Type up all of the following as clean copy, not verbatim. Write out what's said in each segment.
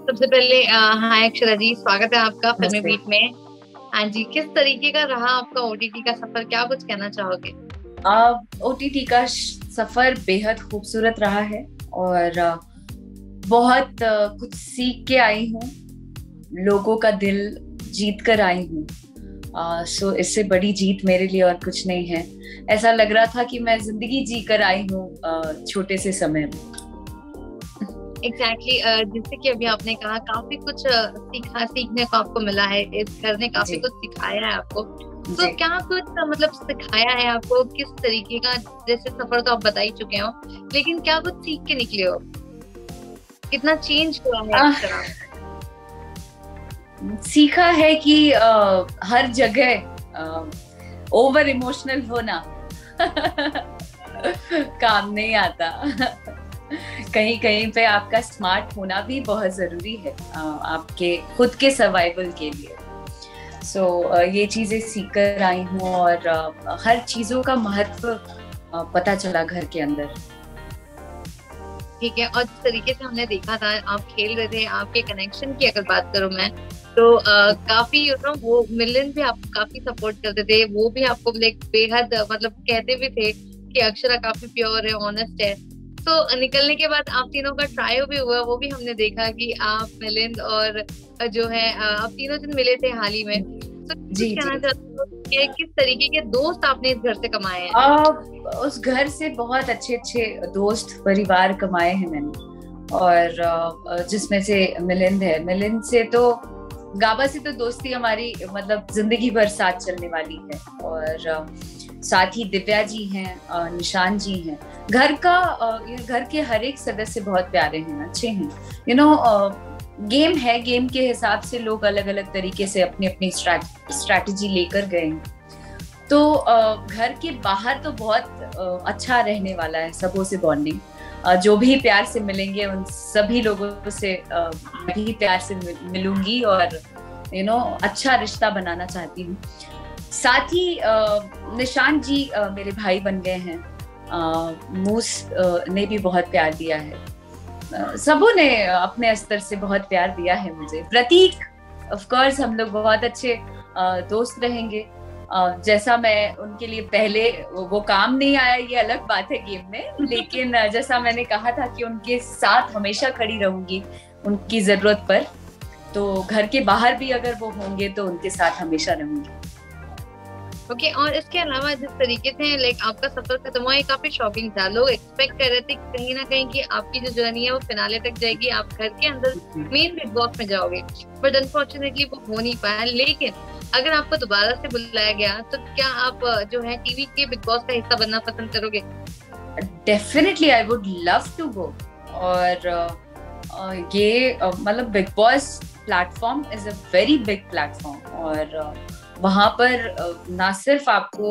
सबसे पहले हाय अक्षरा जी, स्वागत है आपका फिल्मी नमस्ते। बीट में। हाँ जी, किस तरीके का रहा आपका ओटीटी का सफर, क्या कुछ कहना चाहोगे? ओटीटी का सफर बेहद खूबसूरत रहा है और बहुत कुछ सीख के आई हूँ। लोगों का दिल जीत कर आई हूँ। सो इससे बड़ी जीत मेरे लिए और कुछ नहीं है। ऐसा लग रहा था कि मैं जिंदगी जी कर आई हूँ छोटे से समय में। एग्जैक्टली जैसे कि अभी आपने कहा काफी कुछ सीखने को आपको मिला है, इस घर ने काफी जी कुछ सिखाया है आपको। तो जी। क्या कुछ मतलब सिखाया है आपको, किस तरीके का? जैसे सफर तो आप बता ही चुके हो, लेकिन क्या कुछ सीख के निकले हो? कितना चेंज हुआ है आ, अक्षरा? सीखा है कि हर जगह ओवर इमोशनल होना काम नहीं आता। कहीं कहीं पे आपका स्मार्ट होना भी बहुत जरूरी है आपके खुद के सर्वाइवल के लिए। ये चीजें सीख कर आई हूँ और हर चीजों का महत्व पता चला घर के अंदर। ठीक है। और जिस तरीके से हमने देखा था आप खेल रहे थे, आपके कनेक्शन की अगर बात करूं मैं, तो काफी वो मिलियन भी आपको काफी सपोर्ट करते थे, वो भी आपको लाइक बेहद मतलब कहते भी थे कि अक्षरा काफी प्योर है, ऑनेस्ट है। तो निकलने के बाद आप तीनों का ट्रायो भी हुआ, वो भी हमने देखा कि आप मिलिंद और जो है आप तीनों जन मिले थे हाल ही में। तो कुछ जी कहना जी। चाहते हो कि किस तरीके के दोस्त आपने इस घर से कमाए हैं? उस घर से बहुत अच्छे अच्छे दोस्त परिवार कमाए हैं मैंने। और जिसमें से मिलिंद है। मिलिंद से तो गाबा से तो दोस्ती हमारी मतलब जिंदगी भर साथ चलने वाली है। और साथ ही दिव्या जी हैं, निशान जी हैं। घर के हर एक सदस्य बहुत प्यारे हैं, अच्छे हैं। गेम है, गेम के हिसाब से लोग अलग अलग तरीके से अपनी अपनी स्ट्रैटेजी लेकर गए हैं। तो घर के बाहर तो बहुत अच्छा रहने वाला है सबों से बॉन्डिंग। जो भी प्यार से मिलेंगे उन सभी लोगों से मैं भी प्यार से मिलूंगी और अच्छा रिश्ता बनाना चाहती हूँ। साथ ही निशान जी मेरे भाई बन गए हैं। मूस ने भी बहुत प्यार दिया है। सबों ने अपने स्तर से बहुत प्यार दिया है मुझे। प्रतीक, ऑफ कोर्स हम लोग बहुत अच्छे दोस्त रहेंगे। जैसा मैं उनके लिए पहले वो काम नहीं आया, ये अलग बात है गेम में, लेकिन जैसा मैंने कहा था कि उनके साथ हमेशा खड़ी रहूंगी उनकी जरूरत पर। तो घर के बाहर भी अगर वो होंगे तो उनके साथ हमेशा रहूंगी। ओके। और इसके अलावा जिस तरीके से लाइक आपका सफर खत्म हुआ, ये काफी शॉकिंग था। लोग एक्सपेक्ट कर रहे थे कहीं ना कहीं कि आपकी जो जर्नी है वो फिनाले तक जाएगी, आप घर के अंदर मेन बिग बॉस में जाओगे, बट अनफॉर्चुनेटली वो हो नहीं पाया। लेकिन अगर आपको दोबारा से बुलाया गया तो क्या आप जो है टीवी के बिग बॉस का हिस्सा बनना पसंद करोगे? Definitely I would love to go. और ये मतलब Bigg Boss platform is a very big platform. और वहां पर ना सिर्फ आपको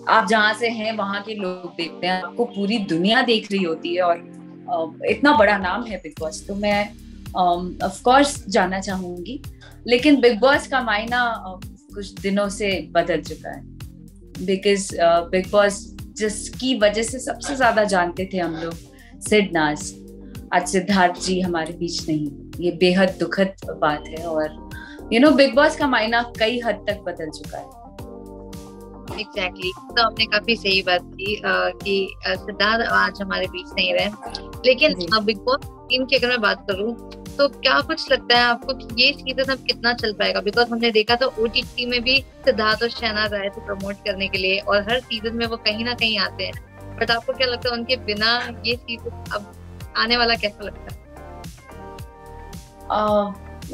आप जहाँ से हैं वहां के लोग देखते हैं, आपको पूरी दुनिया देख रही होती है। और इतना बड़ा नाम है बिग बॉस, तो मैं ऑफ कोर्स जाना चाहूंगी। लेकिन बिग बॉस का मायना कुछ दिनों से बदल चुका है। बिकॉज बिग बॉस जिसकी वजह से सबसे ज्यादा जानते थे हम लोग, सिड नाज, आज सिद्धार्थ जी हमारे बीच नहीं। ये बेहद दुखद बात है। और बिग बॉस का मायना कई हद तक बदल चुका है। एग्जैक्टली तो आपने काफी सही बात की कि सिद्धार्थ आज हमारे बीच नहीं रहे। लेकिन बिग बॉस टीम की अगर मैं बात करूं तो क्या कुछ लगता है आपको कि ये सीजन अब कितना चल पाएगा? बिकॉज हमने देखा था ओटीटी में भी सिद्धार्थ और शहनाज आए थे प्रमोट करने के लिए, और हर सीजन में वो कहीं ना कहीं आते हैं। बट आपको क्या लगता है उनके बिना ये सीजन अब आने वाला कैसा लगता है?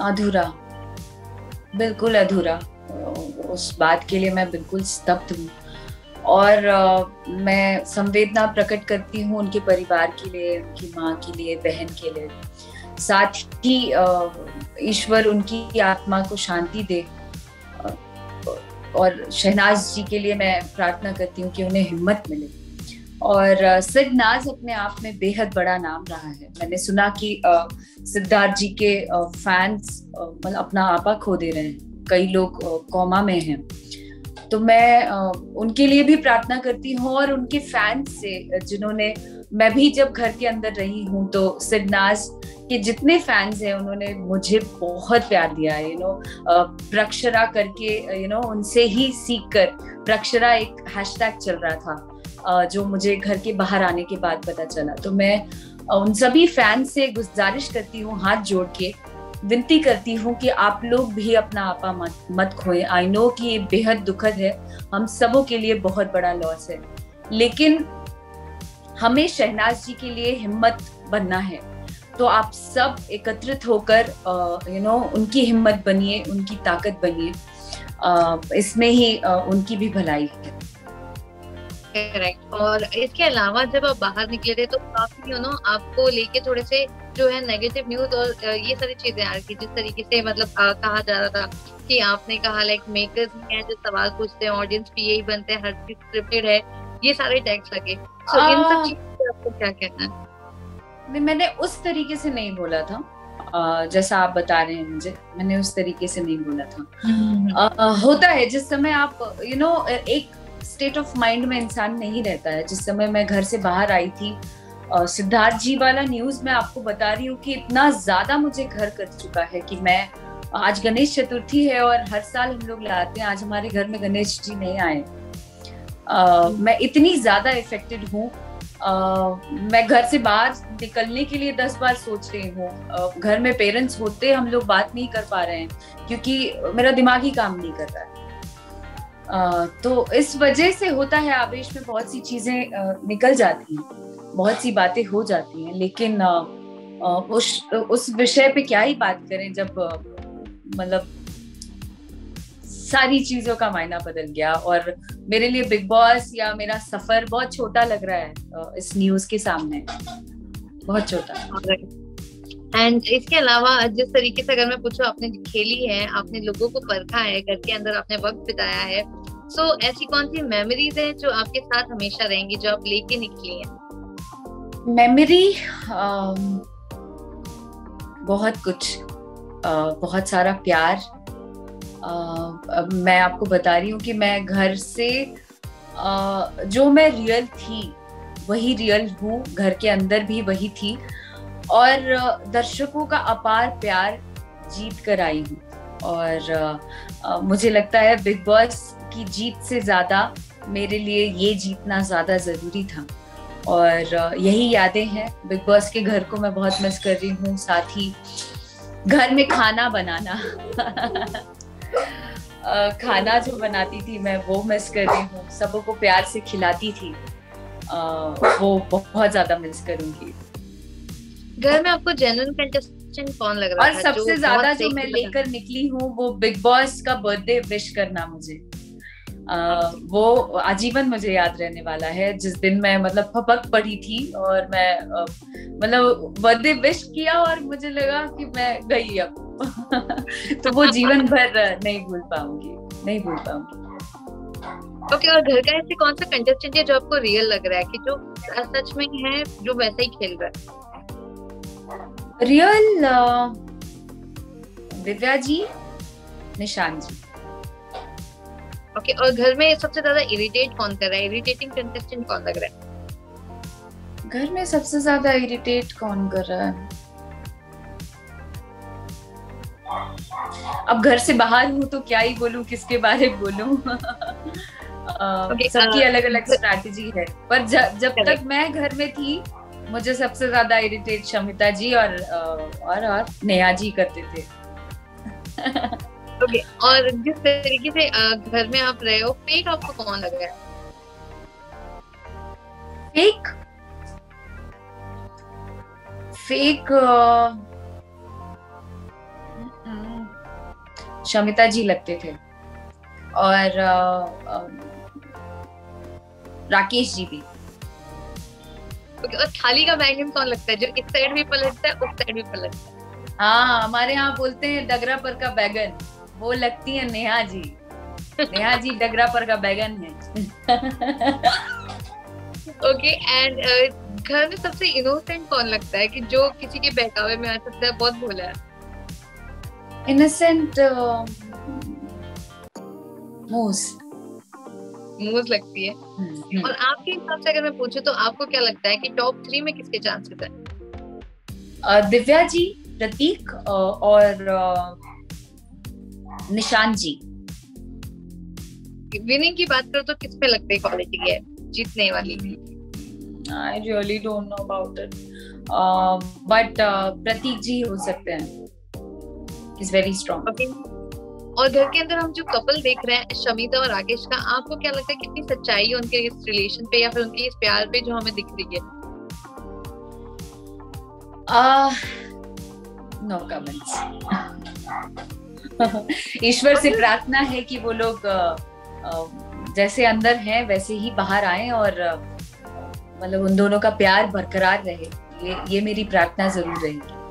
अधूरा, बिल्कुल अधूरा। उस बात के लिए मैं बिल्कुल स्तब्ध हूँ। और मैं संवेदना प्रकट करती हूँ उनके परिवार के लिए, उनकी माँ के लिए, बहन के लिए। साथ ही ईश्वर उनकी आत्मा को शांति दे। और शहनाज जी के लिए मैं प्रार्थना करती हूँ कि उन्हें हिम्मत मिले। और सिड नाज अपने आप में बेहद बड़ा नाम रहा है। मैंने सुना कि सिद्धार्थ जी के फैंस मतलब अपना आपा खो दे रहे हैं, कई लोग कोमा में हैं। तो मैं उनके लिए भी प्रार्थना करती हूँ और उनके फैंस से जिन्होंने मैं भी जब घर के अंदर रही हूँ तो सिडनाज के जितने फैंस हैं उन्होंने मुझे बहुत प्यार दिया है। प्रक्षरा करके उनसे ही सीख कर, प्रक्षरा एक हैशटैग चल रहा था जो मुझे घर के बाहर आने के बाद पता चला। तो मैं उन सभी फैंस से गुजारिश करती हूँ, हाथ जोड़ के विनती करती हूँ कि आप लोग भी अपना आपा मत खोएं। आई नो कि ये बेहद दुखद है, हम सबों के लिए बहुत बड़ा लॉस है, लेकिन हमें शहनाज जी के लिए हिम्मत बनना है। तो आप सब एकत्रित होकर उनकी हिम्मत बनिए, उनकी ताकत बनिए, इसमें ही उनकी भी भलाई है। करेक्ट। और इसके अलावा जब आप बाहर निकले थे तो काफी आपको लेके थोड़े से जो है नेगेटिव न्यूज और ये सारी चीजें आ रही थी, जिस तरीके से मतलब कहा जा रहा था कि आपने कहा लाइक मेकर्स हैं जो सवाल पूछते हैं, ऑडियंस भी यही बनते हैं, हर चीज स्क्रिप्टेड है, ये सारे टैग्स लगे। तो इन सब चीजों पे आपको क्या कहना है? मैंने उस तरीके से नहीं बोला था, जैसा आप बता रहे हैं मुझे, मैंने उस तरीके से नहीं बोला था। होता है जिस समय आप एक स्टेट ऑफ माइंड में इंसान नहीं रहता है। जिस समय मैं घर से बाहर आई थी, सिद्धार्थ जी वाला न्यूज मैं आपको बता रही हूँ कि इतना ज्यादा मुझे घर कर चुका है कि मैं, आज गणेश चतुर्थी है और हर साल हम लोग लाते हैं, आज हमारे घर में गणेश जी नहीं आए। मैं इतनी ज्यादा इफेक्टेड हूँ, मैं घर से बाहर निकलने के लिए 10 बार सोच रही हूँ। घर में पेरेंट्स होते हम लोग बात नहीं कर पा रहे हैं क्योंकि मेरा दिमाग ही काम नहीं कर रहा है। तो इस वजह से होता है, आवेश में बहुत सी चीजें निकल जाती हैं, बहुत सी बातें हो जाती हैं, लेकिन उस विषय पे क्या ही बात करें जब मतलब सारी चीजों का मायना बदल गया और मेरे लिए बिग बॉस या मेरा सफर बहुत छोटा लग रहा है इस न्यूज के सामने, बहुत छोटा। एंड इसके अलावा जिस तरीके से अगर मैं पूछूं, आपने खेली है, आपने लोगों को परखा है, घर के अंदर आपने वक्त बिताया है, सो ऐसी कौन सी मेमोरीज है जो आपके साथ हमेशा रहेंगी, जो आप लेके निकली हैं? मेमोरी बहुत कुछ, बहुत सारा प्यार। मैं आपको बता रही हूँ कि मैं घर से जो मैं रियल थी वही रियल हूँ, घर के अंदर भी वही थी और दर्शकों का अपार प्यार जीत कर आई हूँ। और मुझे लगता है बिग बॉस की जीत से ज्यादा मेरे लिए ये जीतना ज्यादा जरूरी था और यही यादें हैं। बिग बॉस के घर को मैं बहुत मिस कर रही हूँ, साथ ही घर में खाना बनाना खाना जो बनाती थी मैं वो मिस कर रही हूँ, सबों को प्यार से खिलाती थी, वो बहुत ज्यादा मिस करूंगी। घर में आपको जेन्युइन कंटेस्टेंट कौन लग रहा है? और सबसे ज्यादा जो मैं लेकर निकली हूँ वो बिग बॉस का बर्थडे विश करना, मुझे वो आजीवन मुझे याद रहने वाला है। जिस दिन मैं मतलब फपक पड़ी थी और मैं मतलब बर्थडे विश किया और मुझे लगा कि मैं गई अब तो वो जीवन भर नहीं भूल पाऊंगी। ओके, और घर का ऐसे कौन सा कंटेस्टेंट है जो आपको रियल लग रहा है कि जो सच में है, जो वैसा ही खेल रहा है? रियल दिव्या जी, निशान जी। ओके, और घर में सबसे ज्यादा इरिटेट कौन कर रहा है? इरिटेटिंग कंटेस्टेंट कौन लग रहा है? घर में सबसे ज्यादा इरिटेट कौन कर रहा है? अब घर से बाहर हूँ तो क्या ही बोलूं, किसके बारे में बोलूं सबकी अलग अलग स्ट्रैटेजी है, पर जब तक मैं घर में थी मुझे सबसे ज्यादा इरिटेट शमिता जी और नेहा जी करते थे ओके, और जिस तरीके से घर में आप रहे हो, फेक आपको कौन लग रहा है? फेक शमिता जी लगते थे और राकेश जी भी। और थाली का बैंगन कौन लगता है, जो इस साइड भी पलटता है उस साइड भी पलटता है? हाँ, हमारे यहाँ बोलते हैं डगरा पर का बैगन, वो लगती है नेहा जी। नेहा जी डगरा पर का बैगन है ओके, एंड घर में सबसे इनोसेंट कौन लगता है कि जो किसी के बहकावे में आ सकता है, बहुत भोला है? इनोसेंट मूस। स्मूथ लगती है। और आपके हिसाब से अगर मैं पूछूं तो आपको क्या लगता है कि टॉप 3 में किसके चांसेस है? दिव्या जी, प्रतीक और निशान जी। विनिंग की बात करो तो किस पे लगता है क्वालिटी है जीतने वाली? I really don't know about it, but प्रतीक जी हो सकते हैं, he's very strong. Okay. और घर के अंदर हम जो कपल देख रहे हैं शमीता और राकेश का, आपको क्या लगता है कितनी सच्चाई है उनके इस रिलेशन पे या फिर उनके इस प्यार पे जो हमें दिख रही है? No comments. ईश्वर से प्रार्थना है कि वो लोग जैसे अंदर हैं वैसे ही बाहर आए और मतलब उन दोनों का प्यार बरकरार रहे, ये मेरी प्रार्थना जरूर रहेगी।